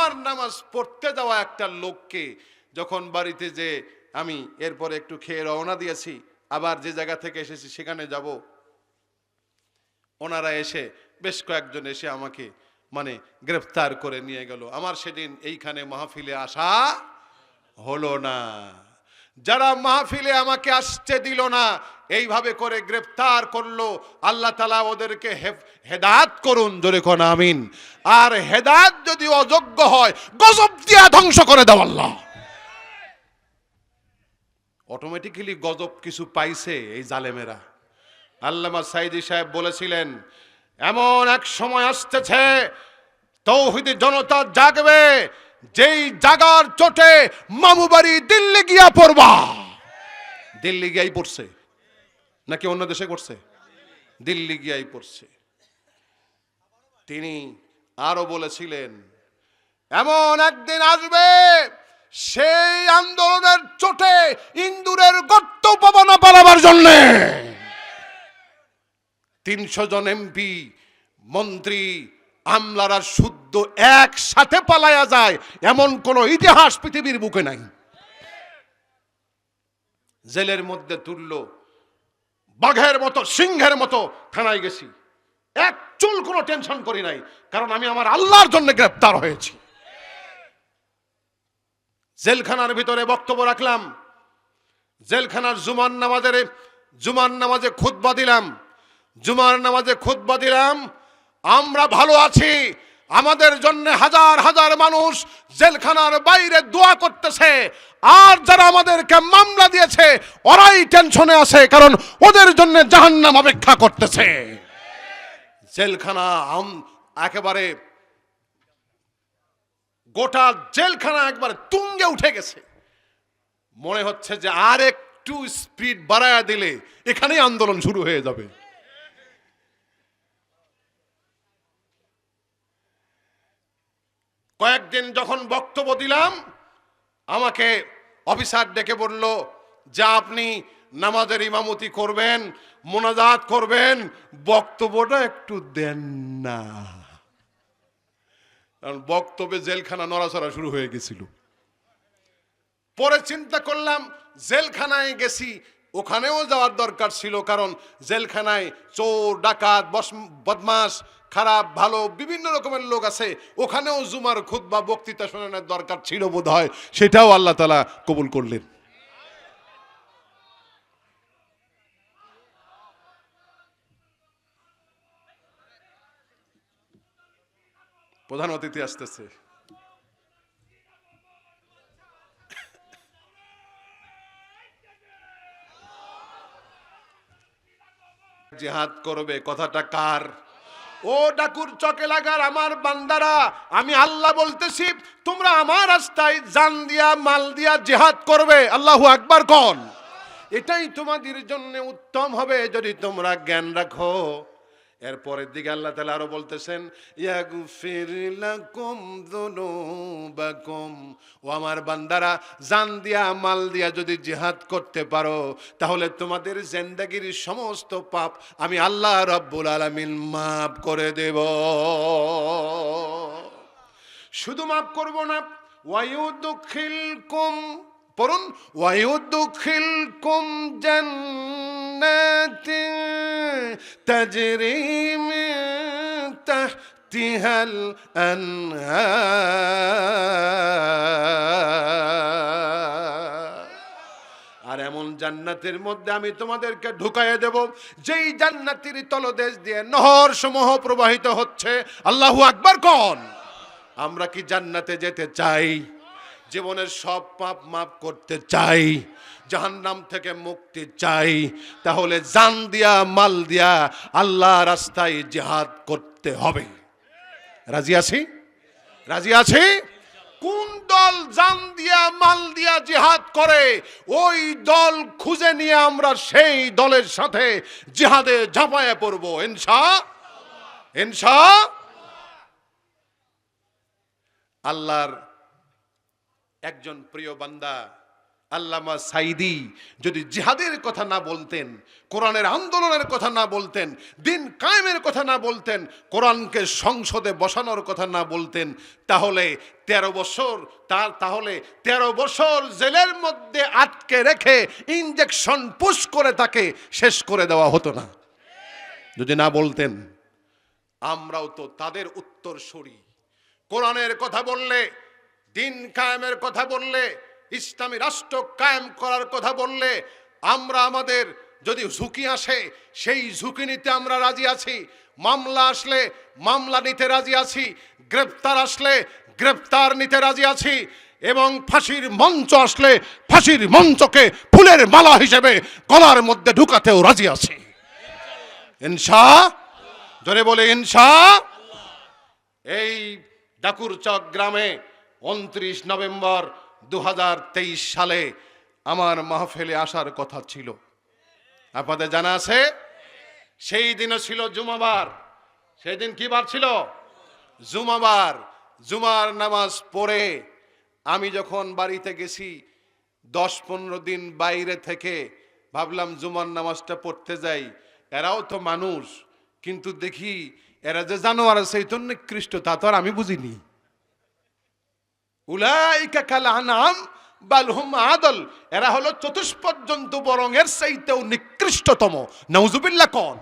জুমার নামাজ পড়তে যাওয়া একটা লোককে যখন বাড়িতে যে আমি এরপরে একটু খেয়ে রওনা দিয়েছি, আবার যে জায়গা থেকে এসেছি সেখানে যাব, ওনারা এসে বেশ কয়েকজন এসে আমাকে গ্রেফতার করে নিয়ে গেল। আমার সেদিন এইখানে মাহফিলে আসা হলো না। যারা মাহফিলে আমাকে আসতে দিল না, এইভাবে করে গ্রেফতার করলো, আল্লাহ তাআলা ওদেরকে হেদায়েত করুন, জোরে কোন আমিন। আর হেদায়েত যদি অযোগ্য হয়, গজব দিয়া ধ্বংস করে দাও আল্লাহ। অটোমেটিক্যালি গজব কিছু পাইছে এই জালেমেরা। আল্লামা সাইদি সাহেব বলেছিলেন, এমন এক সময় আসতেছে তৌহিদি জনতা জাগবে, যেই জাগার চোটে মামু বাড়ি দিল্লি গিয়া পড়বা। দিল্লি গিয়াই পড়ছে নাকি অন্য দেশে করছে? দিল্লি গিয়াই পড়ছে। তিনি আরো বলেছিলেন, এমন একদিন আসবে সেই আন্দোলনের চোটে ইন্দুরের গর্ত পাবা না পালাবার জন্য 300 জন এমপি মন্ত্রী আমলারা শুদ্ধ একসাথে পালায়া যায়, এমন কোন ইতিহাস পৃথিবীর বুকে নাই। জেলের মধ্যে তুললো, বাঘের মতো সিংহের মতো থানায় গেছি, এক চুল কোনো টেনশন করি নাই, কারণ আমি আমার আল্লাহর জন্য গ্রেফতার হয়েছি। জেলখানার ভিতরে বক্তব্য রাখলাম, জেলখানার জুমার নামাজে খুতবা দিলাম। আমরা ভালো আছি, আমাদের জন্য হাজার হাজার মানুষ জেলখানার বাইরে দোয়া করতেছে, আর যারা আমাদেরকে মামলা দিয়েছে ওরাই টেনশনে আছে, কারণ ওদের জন্য জাহান্নাম অপেক্ষা করতেছে। জেলখানা একেবারে গোটা জেলখানা একবারে তুঙ্গে উঠে গেছে। মনে হচ্ছে যে আর একটু স্পিড বাড়ায়া দিলে এখানেই আন্দোলন শুরু হয়ে যাবে। কয়েকদিন যখন বক্তব্য দিলাম, আমাকে অফিসার ডেকে বলল যে আপনি নামাজের ইমামতি করবেন, মোনাজাত করবেন, বক্তব্যটা একটু দেন না। কারণ বক্তব্যে জেলখানা নড়াচড়া শুরু হয়ে গেছিল। পরে চিন্তা করলাম, জেলখানায় গেছি, ওখানেও যাওয়ার দরকার ছিল, কারণ জেলখানায় চোর ডাকাত বদমাশ খারাপ ভালো বিভিন্ন রকমের লোক আছে, ওখানেও জুমার খুতবা বক্তৃতা শোনানোর দরকার ছিল বোধ হয়, সেটাও আল্লাহ তাআলা কবুল করলেন। প্রধান অতিথি আসতেছে। জিহাদ করবে, কথাটা কার? ও ডাকুর চকে লাগার আমার বান্দারা, আমি আল্লাহ বলতেছি, তোমরা আমার রাস্তায় জান দিয়া মাল দিয়া জিহাদ করবে। আল্লাহু আকবার কোন। এটাই তোমাদের জন্য উত্তম হবে যদি তোমরা জ্ঞান রাখো। এরপরের দিকে আল্লাহ তাআলা আরো বলতেছেন, ইয়াগফির লাকুম যুনুবাকুম, ও আমার বান্দারা, জান দিয়া মাল দিয়া যদি জিহাদ করতে পারো, তাহলে তোমাদের জিন্দেগীর সমস্ত পাপ আমি আল্লাহ রাব্বুল আলামিন মাফ করে দেব। শুধু মাফ করব না, ওয়ায়ুদখিলকুম, পড়ুন, ওয়ায়ুদখিলকুম জান্নাতিন তাজরি মিন তাহতিহাল আনহার, আর এমন জান্নাতের মধ্যে আমি তোমাদেরকে ঢুকাইয়ে দেব যেই জান্নাতের তলদেশ দিয়ে নহর সমূহ প্রবাহিত হচ্ছে। আল্লাহু আকবার কোন। আমরা কি জান্নাতে যেতে চাই? জীবনের সব পাপ মাফ করতে চাই, জাহান্নাম থেকে মুক্তি চাই, তাহলে জান দিয়া মাল দিয়া আল্লাহ রাস্তায় জিহাদ করতে হবে। রাজি আছি? রাজি আছি? কোন দল জান দিয়া মাল দিয়া জিহাদ করে, ওই দল খুঁজে নিয়ে আমরা সেই দলের সাথে জিহাদে ঝাঁপায়ে পড়ব ইনশাআল্লাহ। আল্লাহর একজন প্রিয় বান্দা আল্লামা সাইদি যদি জিহাদের কথা না বলতেন, কোরআনের আন্দোলনের কথা না বলতেন, দিন কায়েমের কথা না বলতেন, কোরআনকে সংসদে বসানোর কথা না বলতেন, তাহলে 13 বছর জেলের মধ্যে আটকে রেখে ইনজেকশন পুশ করে তাকে শেষ করে দেওয়া হতো না। যদি না বলতেন, আমরাও তো তাদের উত্তরসূরি। কোরআনের কথা বললে, দিন কায়েমের কথা বললে, ইসলামী রাষ্ট্র কায়েম করার কথা বললে, আমরা আমাদের যদি ঝুঁকি আসে সেই ঝুঁকি নিতে আমরা রাজি আছি। মামলা আসলে মামলা নিতে রাজি আছি, গ্রেফতার আসলে গ্রেফতার নিতে রাজি আছি, এবং ফাঁসির মঞ্চ আসলে ফাঁসির মঞ্চকে ফুলের মালা হিসেবে গলার মধ্যে ঢুকাতেও রাজি আছি। ইনশাআল্লাহ, জোরে বলে ইনশাআল্লাহ। এই ডাকুরচক গ্রামে 29 নভেম্বর 2023 সালে আমার মাহফিলে আসার কথা ছিল। আপনাদের জানা আছে? সেই দিনও ছিল জুমাবার। সেই দিন কি বার ছিল? জুমাবার। জুমার নামাজ পড়ে আমি যখন বাড়িতে গেছি, 10-15 দিন বাইরে থেকে ভাবলাম জুমার নামাজটা পড়তে যাই। এরাও তো মানুষ, কিন্তু দেখি এরা যে জানোয়ার সেইতো নিকৃষ্ট, তা তো আর আমি বুঝিনি। উলাইকা কাল আনআম বাল হুম আদল, এরা হলো চতুষ্পদ জন্তু, বরং এর চাইতেও নিকৃষ্টতম। নাউজুবিল্লাহ কোন?